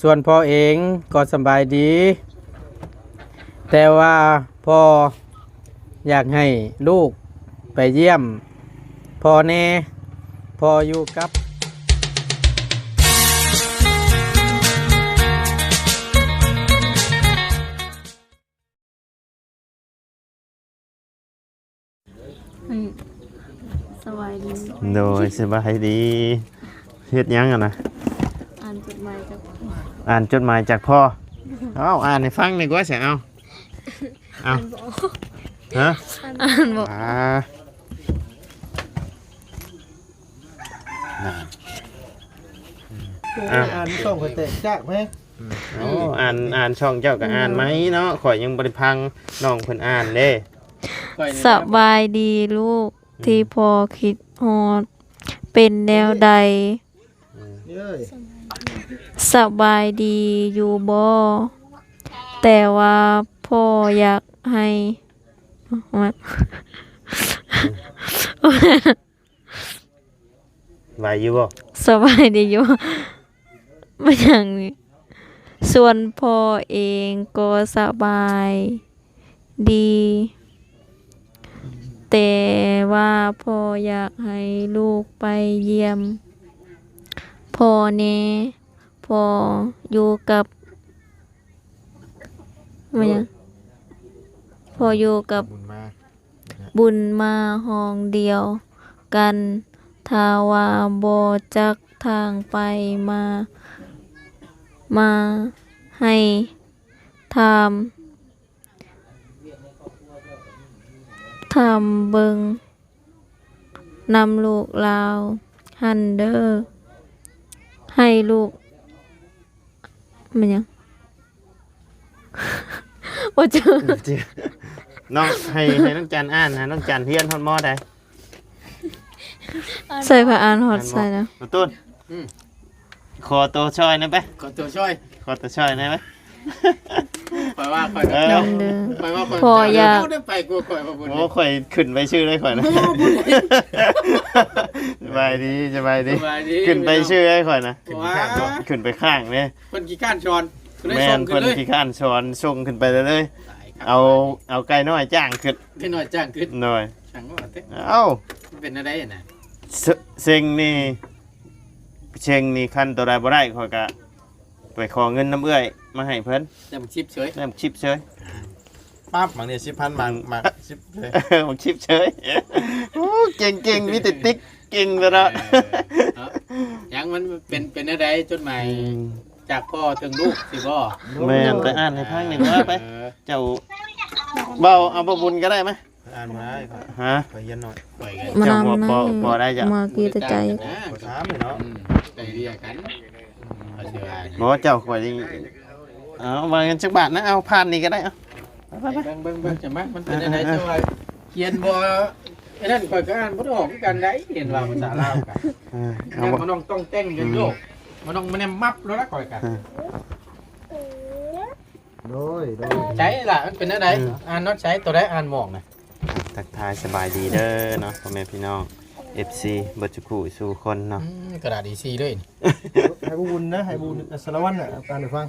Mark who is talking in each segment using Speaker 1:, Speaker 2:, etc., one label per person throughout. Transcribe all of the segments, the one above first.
Speaker 1: ส่วนพ่อเองก็สบายดี แต่ว่าพ่ออยากให้ลูกไปเยี่ยมพ่อแน่พ่ออยู่กับ
Speaker 2: สบายดี
Speaker 3: โดยสบายดีเฮ็ดหยังอ่ะนะ
Speaker 2: อ่านจดหมายจาก
Speaker 3: อ่านจดหมายจากพ่อเอาอ่านให้ฟังหน่อยก็ว่าสิเอาฮะ
Speaker 2: อ่านบอก
Speaker 1: อ่านส่งไปเตะจักไหม
Speaker 3: เอาอ่านช่องเจ้าก็อ่านไหมเนาะข่อยยังบ่ได้พังน้องเพิ่นอ่านเด้
Speaker 2: สบายดีลูกที่พอคิดฮอดเป็นแนวใด สบายดีอยู่บ่แต่ว่าพ่ออยากให้มัน
Speaker 3: ไหวอยู่บ่
Speaker 2: สบายดีอยู่ไม่อย่างนี้ส่วนพ่อเองก็สบายดี แต่ว่าพ่ออยากให้ลูกไปเยี่ยมพ่อแน่พ่ออยู่กับมันยังพ่ออยู่กับบุญมาห้องเดียวกันถ้าว่าบ่จักทางไปมาให้ทำเบิงนำลูกลาวหันเดอร์ให้ลูกมันยัง ว่าเจอ
Speaker 3: น้องให้น้องจันอ่านนะน้องจันเฮียนฮอดมอได้
Speaker 2: ใส่ผ้าอ่านหอดใส่แล้ว
Speaker 3: น้องตุ้นขอตัวช่วยหนะไป
Speaker 1: ขอตัวช่วย
Speaker 3: ขอตัวช่วยหนะไป
Speaker 1: คอยว่าคอย
Speaker 2: นำเด้อ
Speaker 1: คอยว่าคอย
Speaker 2: พออยาก
Speaker 1: ได้ไปกูคอยมาบุญ
Speaker 3: โอ้ข่อยขึ้นไปชื่อเลยข่อยนะสบายดีสบายดีขึ้นไปชื่อให้ข่อยนะขึ้นไปข้างเนี่ย
Speaker 1: คนกี่ก้านชอน
Speaker 3: แม่นคนขี้ข้านช้อนส่งขึ้นไปเลยเอาไก่น้อยจ้างขึ้น
Speaker 1: ขึ้นหน่อยจ้างขึ้น
Speaker 3: หน่อย
Speaker 1: ช่างว่าเต้
Speaker 3: เอ้า
Speaker 1: เป็นอะไรน่ะ
Speaker 3: เซ็งนี่คันตัวใดบ่ได้ข่อยก็ไปขอเงินน้ำเอื้อยมาให้เพิ่น
Speaker 1: จำชิปเฉย
Speaker 3: น้ำชิปเฉย
Speaker 4: ปั๊บบางเนี่ย10,000บาง10เลย
Speaker 3: บอกชิปเฉยโอ้เก่งมีแต่ติ๊กเก่งซะแล้ว
Speaker 1: ยังมันเป็นอะไรจดหมายจากพ่อถึงลูกสิบ่
Speaker 3: แม่นไปอ่านให้พังหนึ่งว่าไปเจ้าเบาเอาประบุญก็ได้ไหม
Speaker 4: อ่านมาได้ครับ
Speaker 3: ฮะ
Speaker 4: ไปเย็นหน่อย
Speaker 1: ปล่อยกัน
Speaker 2: มานำ
Speaker 3: บ่ได้จ้ะ
Speaker 2: มากีตะใจ
Speaker 4: ขอถามเลยเนาะ
Speaker 1: ใจเรียกกันเอาเชื่อ
Speaker 3: บอกว่าเจ้าข่อยนี่เอาวางเงินจักบาทนะเอาผ่านนี่ก็ได้เอาไป
Speaker 1: เบิ่งจะมามันเป็นอะไรเจ้าว่าเขียนบ่ไอ้นั่นข่อยก็อ่านบ่ออกกันได้เห็นว่าภาษาลาวกัน
Speaker 3: เอา
Speaker 1: มันต้องแต่งกันโยกมันต้องมันมับแล้วละข่อยกัน
Speaker 4: โดย
Speaker 1: ใช้ล่ะมันเป็นอะไรอ่านน็อตใช้ตัวได้อ่านหมอกนะ
Speaker 3: ทักทายสบายดีเด้อเนาะพ่อแม่พี่น้อง FC บัจจุกุสู่คนเนาะ
Speaker 1: กระดาษอีซีด้วย
Speaker 4: ให้บุญนะให้บุญสารวัตรน่ะอ่านให้ฟัง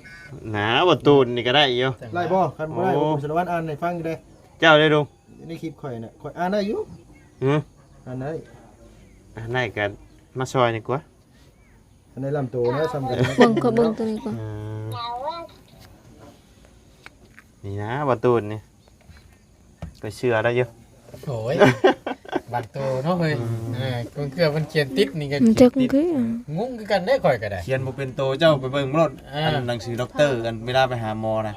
Speaker 3: หนาบ่ตูนนี่ก็ได้อยู่
Speaker 4: ไล่บ่คันบ่ได้สารวัตรอ่านให้ฟังอยู่เด้
Speaker 3: เจ้าได้ดู
Speaker 4: ในคลิปข่อยน่ะข่อยอ่านได้อยู่
Speaker 3: หือ
Speaker 4: อ่านได้
Speaker 3: ได้ก็มาซอยนี่กว่า
Speaker 4: อันในลำตัวนะซ้ำกัน
Speaker 2: เบิ่งก็เบิ่งตัวนี้ก่อน
Speaker 3: นี่นะบ่ตูนนี่ก็เชื่อได้อยู่
Speaker 1: โอ้ยบัตรโตเนาะเฮ้ยก็คือมันเขียนติดนี่ก็
Speaker 2: มันจักมันคือง
Speaker 1: งคือกันได้ข่อยก็ได้
Speaker 4: เขียนบ่เป็นโตเจ้าไปเบิ่งรถอันหนังสือด็อกเตอร์กันเวลาไปหาหมอนะ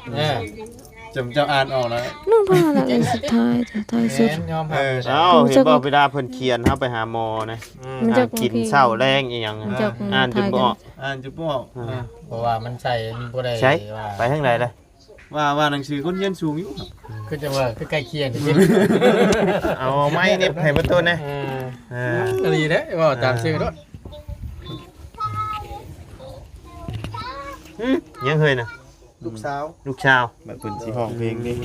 Speaker 4: จำเจ้าอ่านออกแล้ว
Speaker 2: นู่นพาแล้วอันสุดท้ายแต่ท้ายสุด
Speaker 1: ยอมรับ
Speaker 3: เอ้าเห็นบ่เวลาเพิ่นเขียนเฮาไปหาหมอนะ
Speaker 2: มันจัก
Speaker 3: กินเช้าแรงอีหยัง
Speaker 2: มันจัก
Speaker 3: อ่านจนบ่ออก
Speaker 4: อ่านจุบ่ออก
Speaker 1: เพราะว่ามันใส่มันบ่ได้
Speaker 3: ใช้
Speaker 1: ว่า
Speaker 3: ไปทางไหนเลย
Speaker 4: ว่าหนังสือคนเรียนสูงอยู่ครับ
Speaker 1: คือจะว่าคือใกล้เคียงสิ
Speaker 3: เอาไม้นี่ให้ประตูนะ
Speaker 1: ดีเด้ว่าตามชื่อรถ
Speaker 3: ยังเคยนะ
Speaker 4: ลูกสาว
Speaker 3: ลูกชาว
Speaker 4: แบบเพิ่นสิร้องเพลงนี่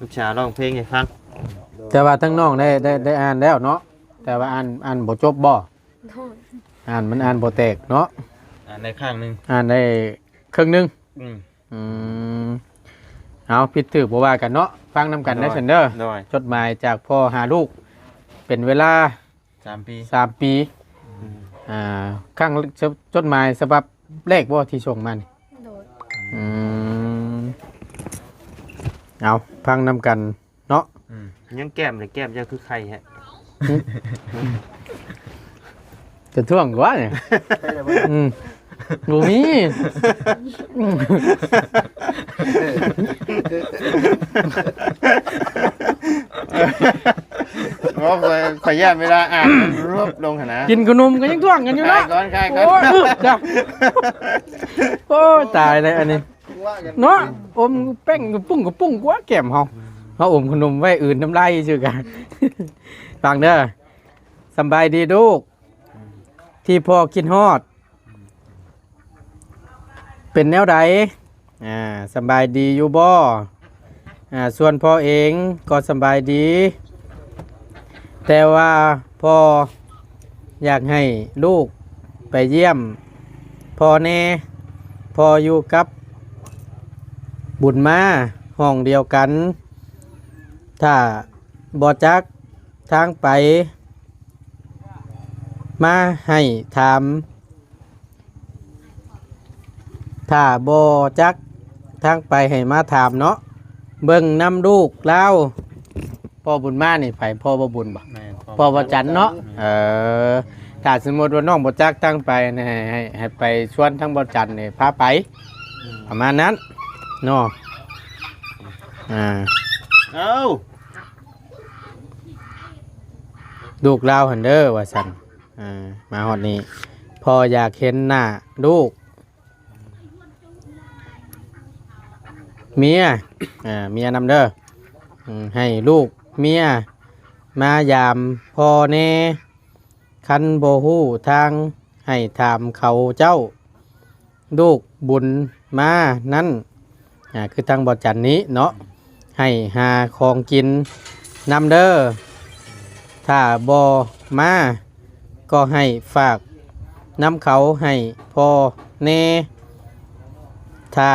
Speaker 3: ลูกชาวร้องเพลงให้ฟัง
Speaker 1: แต่ว่าทั้งน้องได้อ่านแล้วเนาะแต่ว่าอ่านบ่จบบ่อ่านมันอ่านบ่แตกเนาะ
Speaker 3: อ
Speaker 4: อ่านได้ข้างหนึง
Speaker 1: อ่านได้ครึ่งหนึง
Speaker 4: อืม
Speaker 1: อืมเอาผิดถือบ่ว่ากันเนาะฟังนำกันได้เช่นเด้อ
Speaker 3: โดย
Speaker 1: จดหมายจากพ่อหาลูก เป็นเวลา
Speaker 4: 3 ปี
Speaker 1: 3 ปีข้างจดหมายฉบับแรกบ่ที่ส่งมานี่
Speaker 2: โดย
Speaker 1: อืมเอาฟังนำกันเนาะ
Speaker 4: อืม
Speaker 3: ยังแก้มเลยแก้มจะคือใครฮะ
Speaker 1: จะท่วงกว่าเนี่ยอืมบ่มีอืม
Speaker 3: เพราะขออนุญาตเวลาอ่านมันรวบลงหั่นนะ
Speaker 1: กินขนมก็ยังท่วงกันอยู่
Speaker 3: คา
Speaker 1: เนาะ
Speaker 3: ยก่อนคายก่อ
Speaker 1: โอ้ย
Speaker 3: น
Speaker 1: จ้ะโอ้ยตายเลยอันนี้เนาะอมแป้งกระปุ้งกว่าแก้มเฮาอมขนมไว้อื่นน้ำลายซื่อกัน ฟังเด้อสำบายดีลูกที่พ่อคิดฮอด เป็นแนวใดสำบายดีอยู่บ่ส่วนพ่อเองก็สำบายดี แต่ว่าพ่ออยากให้ลูกไปเยี่ยมพ่อแน่พ่ออยู่กับบุญมาห้องเดียวกัน ถ้าบ่จักทางไป มาให้ถาม ถ้าบ่จักทางไปให้มาถามเนาะเบิ่งนำลูกแล้วพ่อบุญมานี่ไปพ่อบ่บุญบ่
Speaker 4: แม่น
Speaker 1: พอบ่จันเนาะถ้าสมมติว่าน้องบ่จักตั้งไปนะให้ไปชวนทั้งบ่จันนี่พาไป ประมาณนั้นเนาะ
Speaker 3: เอ้า
Speaker 1: ลูกลาวหั่นเด้อว่าซั่นมาฮอดนี้พออยากเห็นหน้าลูกเมียเมียนำเด้อให้ลูกเมียมายามพ่อแน่คันบ่ฮู้ทางให้ถามเขาเจ้าลูกบุญมานั่นคือทางบ่จันนี้เนาะให้หาของกินนำเด้อถ้าบ่มาก็ให้ฝากนำเขาให้พ่อแน่ถ้า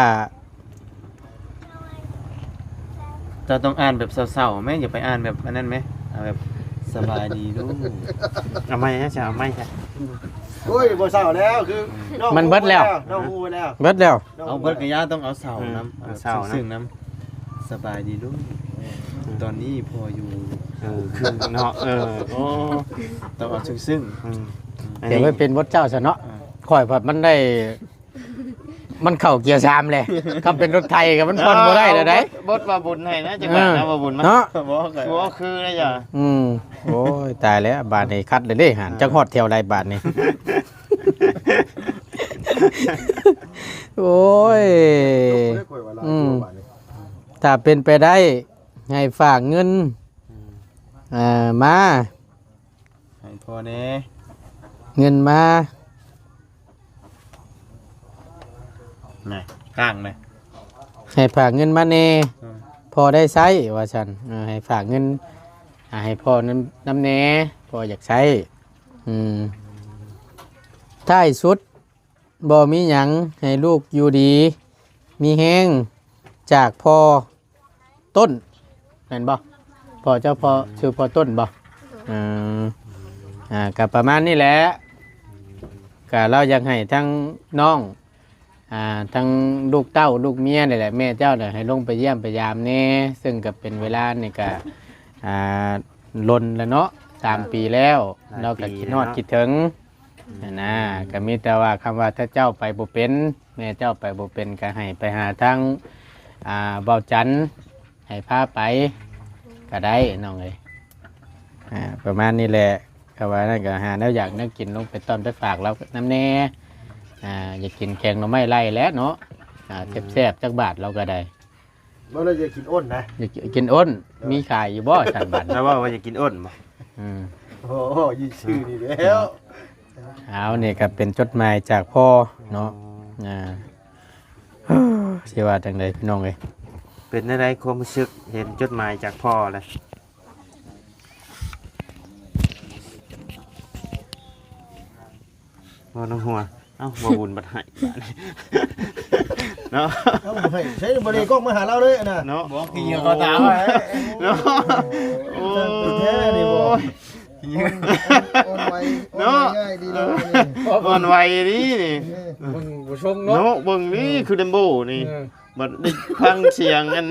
Speaker 4: เราต้องอ่านแบบเศร้าๆแม่อย่าไปอ่านแบบอันนั้นไหมเอาแบบสบายดีลูก
Speaker 3: เอาไม่ใช่เอาไม่ใช่
Speaker 5: โอ้ยบ่เศร้าแล้วคือน้อง
Speaker 1: มันเบิดแล้ว
Speaker 5: น้องฮู้แล้ว
Speaker 1: เบิดแล้ว
Speaker 4: เอาเบิดกระยาต้องเอาเสาน้ำเอาเสาซึ่งน้ำสบายดีลูกตอนนี้พออยู่
Speaker 3: คือเนาะโอ้
Speaker 4: ต้องเอาซึ่ง
Speaker 1: เดี๋ยวไปเป็นบทเจ้าซะเนาะข่อยผัดมันได้ มันเข้าเกียร์3เลยคำเป็นรถไทยกับมันผ่อนบ่ได้เลยได้
Speaker 3: บดมาบุญให้นะจังหวะนะมาบุญมา
Speaker 1: เนาะ
Speaker 4: ๆบอกเลย
Speaker 3: ตัวคือนะจ๊ะ
Speaker 1: โอ้ยตายแล้วบาทนี้คัดเลยเด้หันจังฮอดแถวไรบาทนี้ โอ้ย ถ้าเป็นไปได้ให้ฝากเงินมา
Speaker 4: ให้พอแน่
Speaker 1: เงินมา
Speaker 4: น่ะข้างเลย
Speaker 1: ให้ฝากเงินมาเน่พอได้ใช้ว่าฉันให้ฝากเงินให้พ่อน้ำเน่พออยากใช้ท้ายสุดบ่มีหยังให้ลูกอยู่ดี มีแห้งจากพ่อต้นเห็นบ่พ่อเจ้าพ่อชื่อพ่อต้นบ่กับประมาณนี้แหละก็เราอยากให้ทั้งน้องทั้งลูกเต้าลูกเมียนี่แหละแม่เจ้าเนี่ยให้ลงไปเยี่ยมไปยามแน่ซึ่งก็เป็นเวลานี่ก็ลนแล้วเนาะ3 ปีแล้วเราก็คิดฮอดคิดถึงนะก็มีแต่ว่าคำว่าถ้าเจ้าไปบ่เป็นแม่เจ้าไปบ่เป็นก็ให้ไปหาทั้งเบาจันให้พาไปก็ได้น้องเอ้ยประมาณนี้แหละก็ว่านั่นก็หาแล้วอยากนั่งกินลงไปต้อนไปฝากเราน้ำแน่อยากกินแกงหน่อไม้ไล่แล้วเนาะแซ่บๆจักบาทเราก็ได้
Speaker 5: บ่เลยจะกินอ้นนะ
Speaker 1: อยากกินอ้นมีขายอยู่บ่สันบัตร
Speaker 3: แล้วว่าจะกินอ้นบ่
Speaker 5: โอ้โหยี่ชื่อนี่แล้ว
Speaker 1: เอาเนี่ยก็เป็นจดหมายจากพ่อเนาะเสียว่าจังไดพี่น้องเอ้ย
Speaker 3: เป็นอะไรความรู้สึกเห็นจดหมายจากพ่อเลยพ่อน้องหัว เอ้าบ่บุญบัดให้เนาะ
Speaker 5: เอาให้ใช้บ่ได้กล้องมาหาเราเลยน่ะ
Speaker 3: เนาะ
Speaker 4: บอกกินเยอะก็ตามไป
Speaker 3: เนาะโอ้
Speaker 5: แท้นี่บ่
Speaker 4: กินเยอะ
Speaker 5: อ่อนไวอ่อนง่ายดีเลย
Speaker 3: อ่อนไหวนี่นี่
Speaker 1: มึงบ่ชงเนาะ
Speaker 3: เนาะเบิ่งนี่คือดัมโบนี่บัดได้ฟังเสียงกัน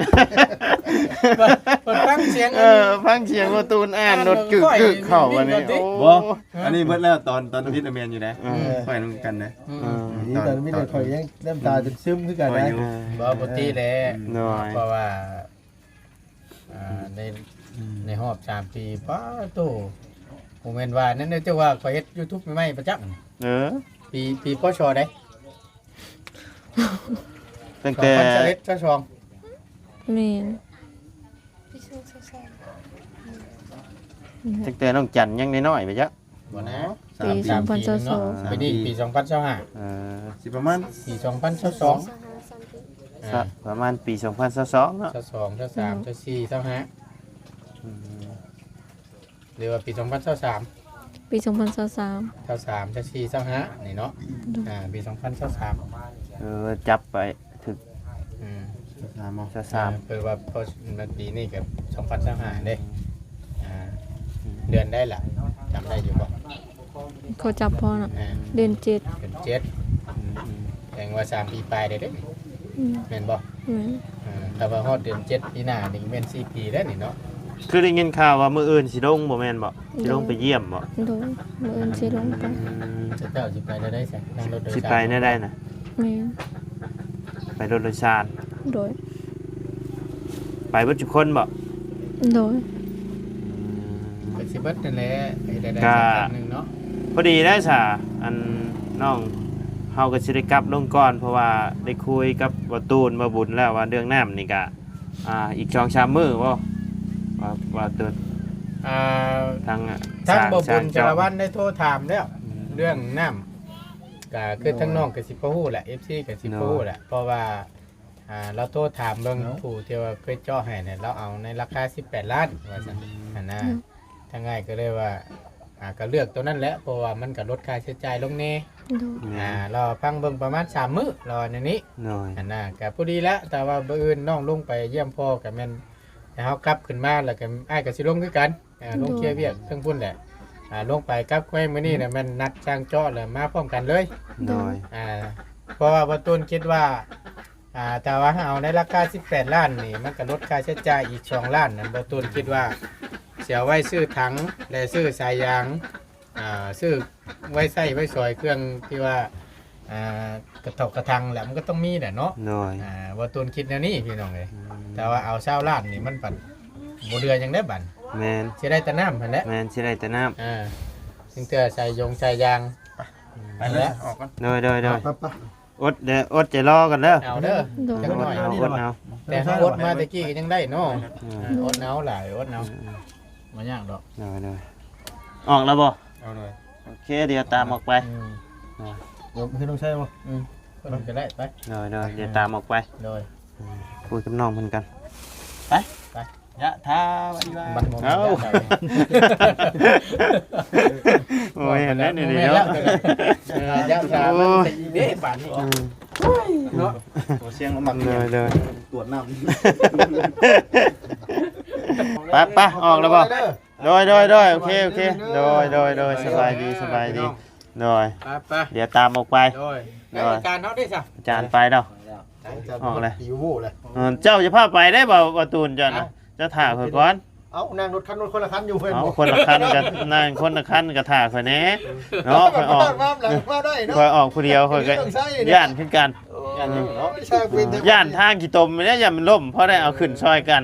Speaker 1: เปิดฟังเสียง
Speaker 3: ฟังเสียงว่าตูนอ่านรถกึกเข้าวันนี้โอ้
Speaker 4: บ่อันนี้เบิดแล้วตอนพิษอเมนอยู่นะไปนำกันนะ
Speaker 5: นี่ตอนมีแต่ข่อยยังน้ำตาจนซึมคือกันนะ
Speaker 1: บ่ปกติแหละ
Speaker 3: น้อย
Speaker 1: เพราะว่าในรอบ3ปีป้าโตผมแม่นว่านั่นเจ้าว่าข่อยเฮ็ด YouTube ใหม่ๆประจำ
Speaker 3: เออ
Speaker 1: ปีพชได้
Speaker 3: ตั้งแต่
Speaker 1: 2021ชอง
Speaker 2: แม่น
Speaker 3: ตั้งแต่น้องจันยังน้อยๆไปจ้ะ
Speaker 1: บ่นะ
Speaker 2: ปี 2022
Speaker 1: ปีนี้ปี2025
Speaker 3: เออ
Speaker 4: สิประมาณ
Speaker 1: ปี2022
Speaker 3: ประมาณปี2022เนาะ
Speaker 1: 22 23 24 25หรือว่าปี2023
Speaker 2: ปี2023
Speaker 1: 23 24 25นี่เนาะปี2023
Speaker 3: เออจับไปถึง
Speaker 4: ถามเอา
Speaker 3: 23
Speaker 1: เปิดว่าพอปีนี้กับ2025เด้เดือนได้ล่ะจำได้อยู่บ่
Speaker 2: เขาจับพ่อน่ะ
Speaker 1: อ่า
Speaker 2: เดือน7
Speaker 1: เดือน7แสดงว่า3ปีปลายได้เด้
Speaker 2: อืม
Speaker 1: แม่นบ่
Speaker 2: แม่น
Speaker 1: ถ้าว่าฮอดเดือน7ปีหน้านี่แม่น4ปีแล้วนี่เนาะ
Speaker 3: คือได้ยินข่าวว่ามื้ออื่นสิลงบ่แม่นบ่สิลงไปเยี่ยมบ่
Speaker 2: โดยมื้ออื่นสิลงไป
Speaker 1: เจ้าสิไปได้ซะนั่งรถโดยสาร
Speaker 3: สิไปแน่ได้น่ะ
Speaker 2: แม่น
Speaker 3: ไปรถโดยสาร
Speaker 2: โดย
Speaker 3: ไปเบิดทุกคนบ่
Speaker 2: โดย
Speaker 1: ไปสิเบิดนั่นแหละไปได้สักครั้งหนึงเนาะ
Speaker 3: พอดีได้ซะอันน้องเฮาก็สิได้กลับลงก่อนเพราะว่าได้คุยกับบ่ตูนบ่บุญแล้วว่าเรื่องน้ำนี่ก็อีก2-3มื้อบ่ว่าตูน
Speaker 1: อ่า
Speaker 3: ทาง
Speaker 1: ทั้งบ่บุญ
Speaker 3: สร้
Speaker 1: จารวันได้โทรถามแล้วเรื่องน้ำก็คือทั้งน้องก็สิบ่ฮู้แหละ FC ก็สิบ่ฮู้แหละเพราะว่าเราโทรถามเบิ่งผู้ที่ว่าเคยเจาะให้เนี่ยเราเอาในราคา18ล้านว่าซั่นหั่นนะทางง่ายก็เลยว่าก็เลือกตัวนั้นแหละเพราะว่ามันก็ลดค่าใช้จ่ายลงแน่
Speaker 2: โดย
Speaker 1: รอฟังเบิ่งประมาณ3มื้อรอในนี้
Speaker 3: น้อย
Speaker 1: หั่นน่ะก็พอดีแล้วแต่ว่ามื้ออื่นน้องลงไปเยี่ยมพ่อก็แม่นให้เฮากลับขึ้นมาแล้วก็อ้ายก็สิลงคือกันลงเคลียร์เวียกเทั้งพุ่นแหละลงไปกลับแควมื้อนี้น่ะแม่นนัดช่างเจาะแล้วมาพร้อมกันเลย
Speaker 3: น้อย
Speaker 1: เพราะว่าบ่ตูนคิดว่าแต่ว่าเอาในราคา18ล้านนี่มันก็ลดค่าใช้จ่ายอีก2ล้านนั่นบ่ตูนคิดว่าเสียไว้ซื้อถังและซื้อสายยางซื้อไว้ใส่ไว้ซอยเครื่องที่ว่ากระถกกระทังแหละมันก็ต้องมีแหละเนาะ
Speaker 3: น้อย
Speaker 1: ว่าตูนคิดแนวนี้พี่น้องเลยแต่ว่าเอาเช้าล้านนี่มันปัดบ่เดือยังได้บั่น
Speaker 3: แมน
Speaker 1: สิได้แต่น้ำหั่นแหละ
Speaker 3: แมนสิได้แต่น้
Speaker 1: ซึ่งเตือใส่ยงใส่ยาง
Speaker 4: ไปเลยออกกัน
Speaker 3: ำโดย
Speaker 5: ปั๊บ
Speaker 3: อดเดี๋ยวอดใจรอกันเด้อ
Speaker 1: เอาเด้อ
Speaker 2: โดย
Speaker 1: จังหน่อย
Speaker 3: เอาอดเอา
Speaker 1: แต่ถ้าอดมาตะกี้ก็ยังได้เนาะอดหนาวหลายอดหนาวบ่ยากดอก
Speaker 3: โดยออกแล้วบ่
Speaker 4: เอาหน่อย
Speaker 3: โอเคเดี๋ยวตามออกไป
Speaker 5: เดี๋ยวคือต้องใช้บ่
Speaker 1: คนก็ได้ไป
Speaker 3: โดยเดี๋ยวตามออกไป
Speaker 1: โดย
Speaker 3: คุยกับน้องเพิ่นกัน
Speaker 4: ยะทาวันว่า
Speaker 1: บันโมเมนต์ได้
Speaker 3: โอ้ยเห็นแล้วนี่
Speaker 1: โมเมนต์
Speaker 3: เนาะ
Speaker 1: แล้วยะชามันสิเด้บาดนี้เนาะ
Speaker 4: ตัวเสียงมันมัก
Speaker 3: โดย
Speaker 4: ตรวจน้
Speaker 3: ไปออกแล้วบ่โดยโอเคโดยสบายดีโดย
Speaker 1: ไป
Speaker 3: เดี๋ยวตามออกไป
Speaker 1: โดยรายการเฮาได้ซะ
Speaker 3: อาจารย์ไปเด้อ ออกเลย
Speaker 5: หิวโว้เลย
Speaker 3: เจ้าจะพาไปได้บ่ตูนจ้ะนะเจะถ่าเพิ่นก่อน
Speaker 5: เอานั่งรถคันคนละคันอยู่เพิ่น
Speaker 3: เอาคนละคันกันนั่งคนละคันก็ถ่าข่อยแหน่เนาะข่อยออก
Speaker 5: มาหลังมาได้เนาะ
Speaker 3: ข่อยออกผู้เดียวข่อยก็ย่านขึ้นกัน
Speaker 5: ช่างเป็น
Speaker 3: ย่านทางกี่ตมเนี่ยอย่ามันล่มเพราะได้เอาขึ้นซอยกัน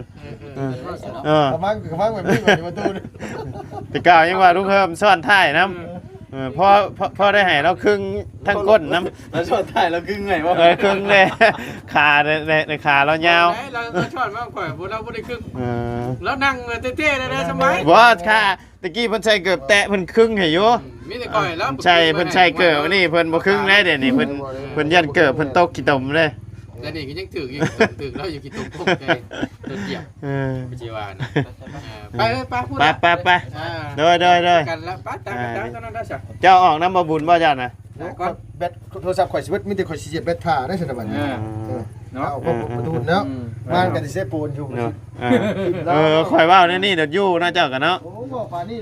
Speaker 3: เออ
Speaker 5: กระมังแบบนี้แบบประตู
Speaker 3: แต่กล่าวยังว่าลูกเพิ่มซ่อนท้ายน้ำพ่อได้ให้เราครึ่งทั้งก้นน้ำ
Speaker 4: ำแล้วชดท้ายแล้วกึ่งไงวะ
Speaker 3: ครึ่งเลยขาในขาเรายาว
Speaker 1: เราชอดมากกว่าเราบ่ได้ครึ่ง
Speaker 3: เออ
Speaker 1: แล้วนั่งเท่ๆได้สมัย
Speaker 3: ว่าค่ะตะกี้เพิ่นใส่เกือบแตะเพิ่นครึ่งให้อยู่
Speaker 1: มีแต่ก่อยแล้ว
Speaker 3: ใช่เพิ่นใส่เกือบนี่เพิ่นบ่ครึ่งได้เดี๋ยวนี้เพิ่นยันเกือบเพิ่นตกกี่ตมเลย
Speaker 1: แต่นี่ก็ยังถึกอยู่ถึกแล้วอยู่กี่ตุ่มพวกใจตัวเกี่ยว
Speaker 3: เออ
Speaker 1: ปัจจุบันไปเลยไปพูด
Speaker 3: ไปโดย
Speaker 1: กันแล้วป้าตามตอนนั้นได้สัก
Speaker 3: เจ้าออกน้ำบ่บุญบ่เจ้าน่ะ
Speaker 5: ก็แบตโทรศัพท์ข่อยสิเบิดมีแต่ข่อยสิเสียบแบตท่าได้ซั่นบัดนี้เนาะเอาพวกประตูเนาะบ้านก็สิเซปูนอยู่
Speaker 3: เนาะข่อยว่าแน่นี่เดี๋ยวอยู่นะเจ้ากันเนาะ
Speaker 5: โอ้บ่ป่านนี้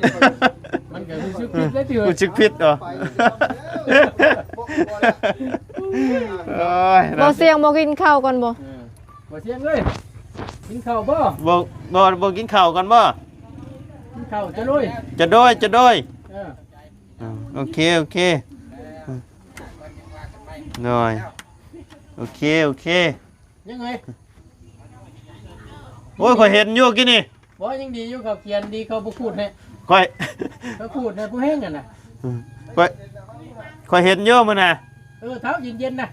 Speaker 1: มันก็รู้สึกผิดได้ติ
Speaker 3: กูชึกพิษเหรอโอ้ย
Speaker 2: บ่เสียงบ่กินข้าวก่อนบ่
Speaker 1: บ่เสียงเอ้ยกินข้าวบ่
Speaker 3: บ่กินข้าวกันบ่
Speaker 1: กินข้าวจะลุย
Speaker 3: จะโดย โอเคหน่อยโอเค
Speaker 1: ยังไง
Speaker 3: โอ้ยข่อยเห็นอยู่กินนี่
Speaker 1: บ่ยังดีอยู่เขาเขียนดีเขาบ่พูดให้
Speaker 3: ข่อย
Speaker 1: เขาพูดให้ผู้แห้งกันน่ะ
Speaker 3: ข่อยเห็นอยู่มื้อน่ะ
Speaker 1: เท้าเย็นๆน่ะ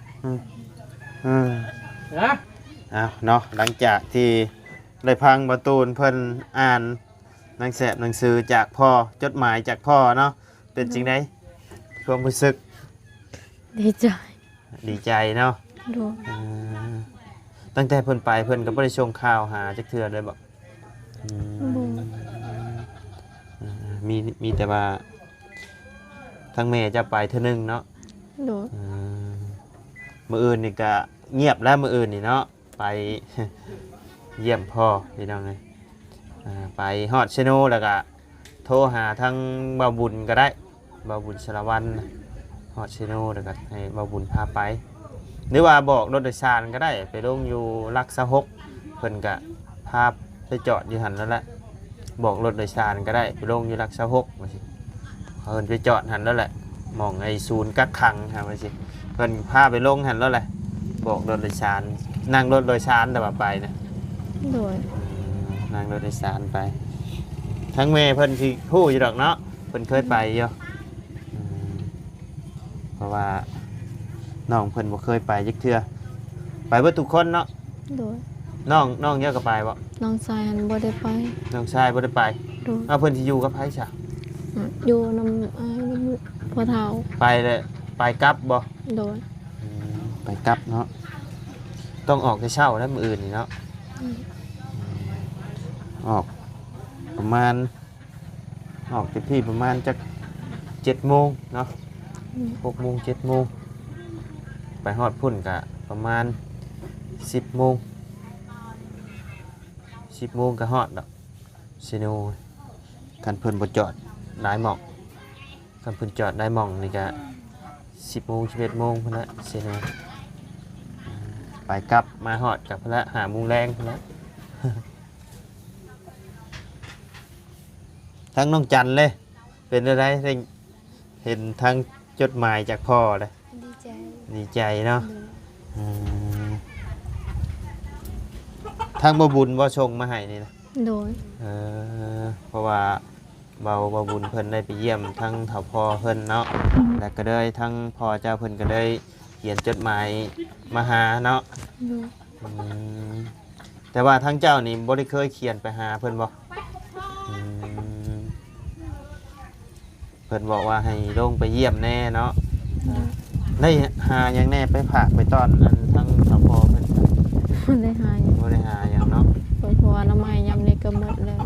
Speaker 1: นะ
Speaker 3: อ้าวเนาะหลังจากที่ได้พังประตูนเพิ่นอ่านหนังสือจากพ่อจดหมายจากพ่อเนาะเป็นจริงไดความรู้สึก
Speaker 2: ดีใจ
Speaker 3: ดีใจเนาะ
Speaker 2: ดู
Speaker 3: ตั้งแต่เพิ่นไปเพิ่นก็บ่ได้ส่งข่าวหาจักเทื่อเลยบ่มีแต่ว่าทั้งแม่จะไปเทื่อนึงเนาะ
Speaker 2: ดู
Speaker 3: มื้ออื่นนี่ก็เงียบแล้วมื้ออื่นนี่เนาะไป เยี่ยมพ่อพี่น้องเลยไปฮอดเชโนแล้วก็โทรหาทั้งบ่าวบุญก็ได้บ่าวบุญสารวัตรฮอดเชโนแล้วก็ให้บ่าวบุญพาไปหรือว่าบอกรถโดยสารก็ได้ไปลงอยู่ลักษะฮกเพิ่นก็พาไปจอดอยู่หันแล้วแหละบอกรถโดยสารก็ได้ไปลงอยู่ลักษะฮกว่าสิเพิ่นไปจอดหันแล้วแหละมองไอ้ศูนย์กักขังฮะว่าสิเพิ่นพาไปลงหันแล้วแหละบอกรถโดยสารนั่งรถโดยสารแต่ว่าไปนะ
Speaker 2: ดู
Speaker 3: นั่งรถโดยสารไปทั้งแม่เพิ่นสิฮู้อยู่ดอกเนาะเพิ่นเคยไปอยู่เพราะว่าน้องเพิ่นบ่เคยไปจักเทื่อไปเบิดทุกคนเนาะ
Speaker 2: ดู
Speaker 3: น้องเยอะก็ไปบ่
Speaker 2: น้องชายหันบ่ได้ไป
Speaker 3: น้องชายบ่ได้ไป
Speaker 2: ดู
Speaker 3: เอาเพิ่นสิอยู่กับไผซะ
Speaker 2: อยู่นำอ้ายนำพ่อเฒ่า
Speaker 3: ไปเลยไปกลับบ่
Speaker 2: ดู
Speaker 3: ไปกลับเนาะต้องออกแต่เช้าแล้วมื้ออื่นนี่เนาะออกประมาณออกจากที่ประมาณจัก7 โมงเนาะ6 โมง 7 โมงไปฮอดพุ่นก็ประมาณ10 โมงก็ฮอดดอกซิโนคันเพิ่นบ่จอดหลายหม่องคันเพิ่นจอดได้หม่องนี่ก็10 โมง 11 โมงพุ่นละซิโนไปกลับมาฮอดกับพุ่นละ5 โมงแรงพุ่นละ ทั้งน้องจันเลย เป็นอะไรได้เห็นทั้งจดหมายจากพ่อเลย
Speaker 2: ดีใจ
Speaker 3: ดีใจเนาะทั้งบ่บุญบ่ชงมาให้นี่นะ
Speaker 2: ดู
Speaker 3: เพราะว่าบ่บุญเพิ่นได้ไปเยี่ยมทั้งเฒ่าพ่อเพิ่นเนาะแล้วก็ได้ทั้งพ่อเจ้าเพิ่นก็ได้เขียนจดหมายมาหาเนาะ
Speaker 2: ดู
Speaker 3: แต่ว่าทั้งเจ้านี่บ่ได้เคยเขียนไปหาเพิ่นบ่เพิ่นบอกว่าให้ลงไปเยี่ยมแน่เนาะได้หาอย่างแน่ไปฝากไปต้อนอันทั้งสพเพิ่น
Speaker 2: บ่ได้หาย
Speaker 3: บ่ได้หาอย่างเนาะ
Speaker 2: เพราะว่าน้ำไม้ยำนี่ก็หมดแล้ว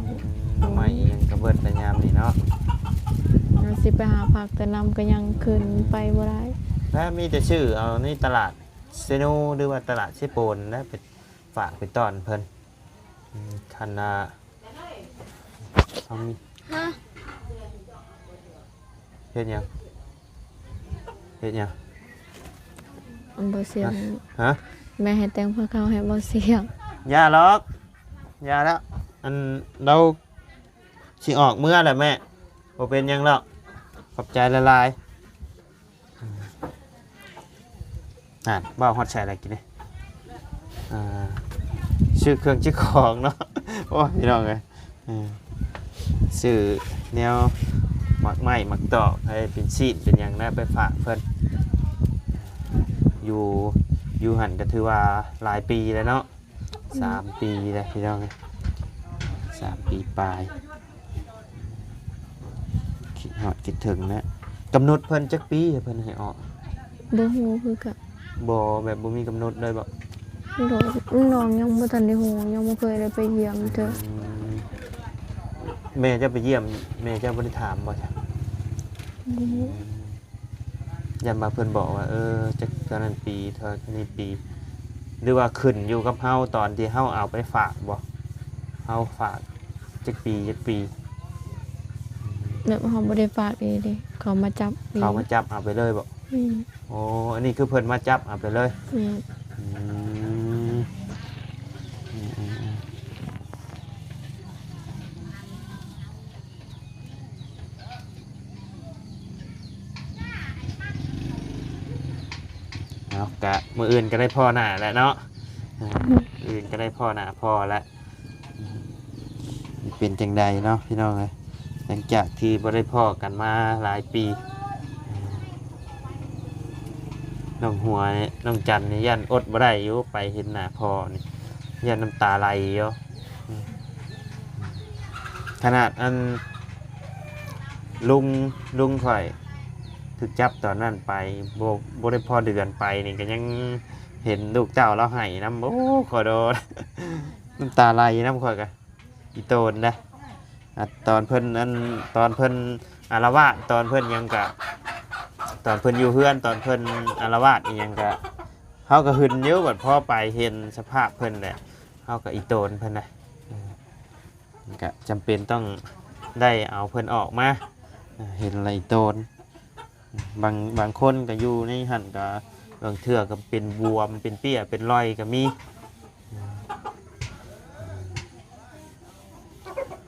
Speaker 3: ไม่ยังกระเบิดแต่ยามนี่เนาะ
Speaker 2: เราสิไปหาผักแต่นำก็ยังขึ้นไปบ่ได้
Speaker 3: ถ้ามีแต่ชื่อเอานี่ตลาดเซโนหรือว่าตลาดเชโปนนะไปฝากไปต้อนเพิ่นคันเขามี
Speaker 2: ฮะ
Speaker 3: เฮ็ดหยัง
Speaker 2: อันบ่เสียง
Speaker 3: ฮะ
Speaker 2: แม่ให้แต่งผ้าขาวให้บ่เสียง
Speaker 3: อย่าหรอกอย่าแล้วอันเราสิออกเมื่อแหละแม่บ่เป็นหยังหรอกขอบใจละลายบ่าวฮอดใส่อะไรกินนี่ชื่อเครื่องชื่อของเนาะ โอ้ยพี่น้องเอ้ยชื่อแนวหมักไม้หมักตอกให้เป็นซีดเป็นหยังนะไปฝากเพิ่นอยู่หันก็ถือว่าหลายปีแล้วเนาะ3 ปีแล้วพี่น้องเอ้ย3 ปีปลายคิดฮอดคิดถึงนะกำหนดเพิ่นจักปีให้เพิ่นให้ออก
Speaker 2: บ่ฮู้คือกัน
Speaker 3: บ่แบบบ่มีกำหนดเลยบ่
Speaker 2: น้องยังบ่ทันได้ฮู้ยังบ่เคยได้ไปเยี่ยมเธอ
Speaker 3: แม่จะไปเยี่ยมแม่จะบ่ได้ถามบ่จ้ะ ยันมาเพิ่นบอกว่าจักเท่านั้นปีเท่านี้ปีหรือว่าขึ้นอยู่กับเฮาตอนที่เฮาเอาไปฝากบ่เฮาฝากจักปี
Speaker 2: แบบเฮาบ่ได้ฝากเด้เขามาจับเอง
Speaker 3: เขามาจับเอาไปเลยบ่
Speaker 2: อืม
Speaker 3: โอ้อันนี้คือเพิ่นมาจับเอาไปเลย
Speaker 2: แม่น
Speaker 3: อืมเอากะมืออื่นก็ได้พ่อหน้าแล้วเนาะอื่นก็ได้พ่อหน้าพ่อแล้วเป็นจังใดเนาะพี่น้องเลยหลังจากที่บ่ได้พ่อกันมาหลายปีน้องหัวเนี่ยน้องจันนี่ยันอดบ่ได้อยู่ไปเห็นหน้าพ่อนี่ยันน้ำตาไหลอยู่ขนาดอันลุงข่อยถึกจับตอนนั้นไปบ่ได้พอเดือนไปนี่ก็ยังเห็นลูกเจ้าเราให้น้ำโอ้ขอโดน น้ำตาไหลน้ำข่อยกะอีโตนนะตอนเพิ่นตอนเพิ่นอาละวาดตอนเพิ่นยังกะตอนเพิ่นอยู่เพื่อนตอนเพิ่นอาละวาดอีหยังกะเขาก็หึนเยอะบัดพอไปเห็นสภาพเพิ่นแหละเขาก็อีโตนเพิ่นนะก็จำเป็นต้องได้เอาเพิ่นออกมาเห็นอะไรอีโตนบางคนก็อยู่ในหันก็บางเทื่อก็เป็นบวมเป็นเปี้ยเป็นรอยก็มี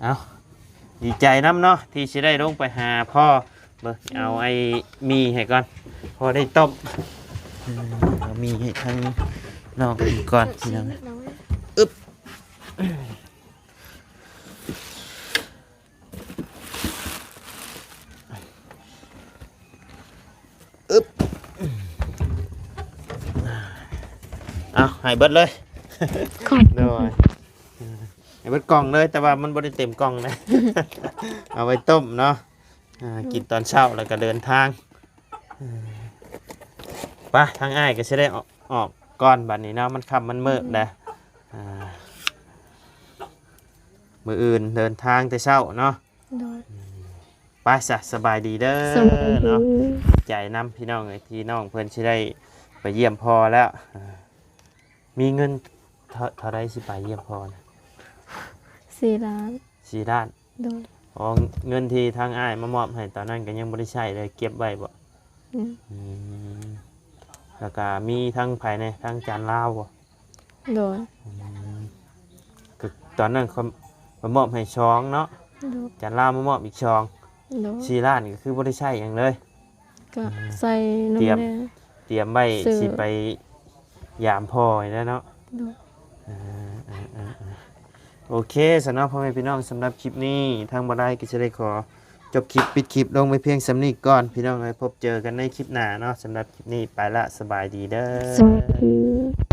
Speaker 3: เอาดีใจน้ำเนาะที่จะได้ลงไปหาพ่อเอาไอ้มีให้ก่อนพอได้ต้มเอามีให้ทั้งนอกอีกก่อนทีนึงอึ๊บเอาให้เบิดเลย
Speaker 2: ขอบ
Speaker 3: โดยให้เบิดกล่องเลยแต่ว่ามันบ่ได้เต็มกล่องนะ เอาไว้ต้มเนาะกินตอนเช้าแล้วก็เดินทางไปทางอ้ายก็จะได้ออกก่อนบัดนี้เนาะมันค่ำมันมืดแล้วมื้ออื่นเดินทางแต่เช้าเนาะ
Speaker 2: โดย
Speaker 3: ไปซะสบายดีเด้อ
Speaker 2: สวัสดี
Speaker 3: เนาะใจน้ำพี่น้องไอ้พี่น้องเพิ่นสิได้ไปเยี่ยมพ่อแล้วมีเงินเท่าไรสิไปเยี่ยมพ่อนะ
Speaker 2: 4 ล้าน
Speaker 3: 4 ล้าน
Speaker 2: โดย
Speaker 3: อ๋อเงินที่ทางอ้ายมามอบให้ตอนนั้นก็ยังบ่ได้ใช้เลยเก็บไว้บ่
Speaker 2: อืม
Speaker 3: อืมแล้วก็มีทั้งภายในทั้งจานลาวบ่
Speaker 2: โดย
Speaker 3: ก็ตอนนั้นเขามามอบให้ช่องเนาะ
Speaker 2: โดย
Speaker 3: จานลาวมามอบอีกช่อง
Speaker 2: โดย
Speaker 3: 4 ล้านก็คือบ่ได้ใช้หยังเลย
Speaker 2: ก็ใส่น้ำ
Speaker 3: เตรียม
Speaker 2: แดง
Speaker 3: เตรียมไว้
Speaker 2: ซื้อ
Speaker 3: สิไปยามพ่อนี่แหล้วเนาะ
Speaker 2: โดย
Speaker 3: โอเคสำหรับพ่อแม่พี่น้องสำหรับคลิปนี้ทางบ่ได้ก็จะได้ขอจบคลิปปิดคลิปลงไปเพียงสำนี้ก่อนพี่น้องไว้พบเจอกันในคลิปหน้าเนาะสำหรับคลิปนี้ไปละสบายดีเด้อ
Speaker 2: สวัสดี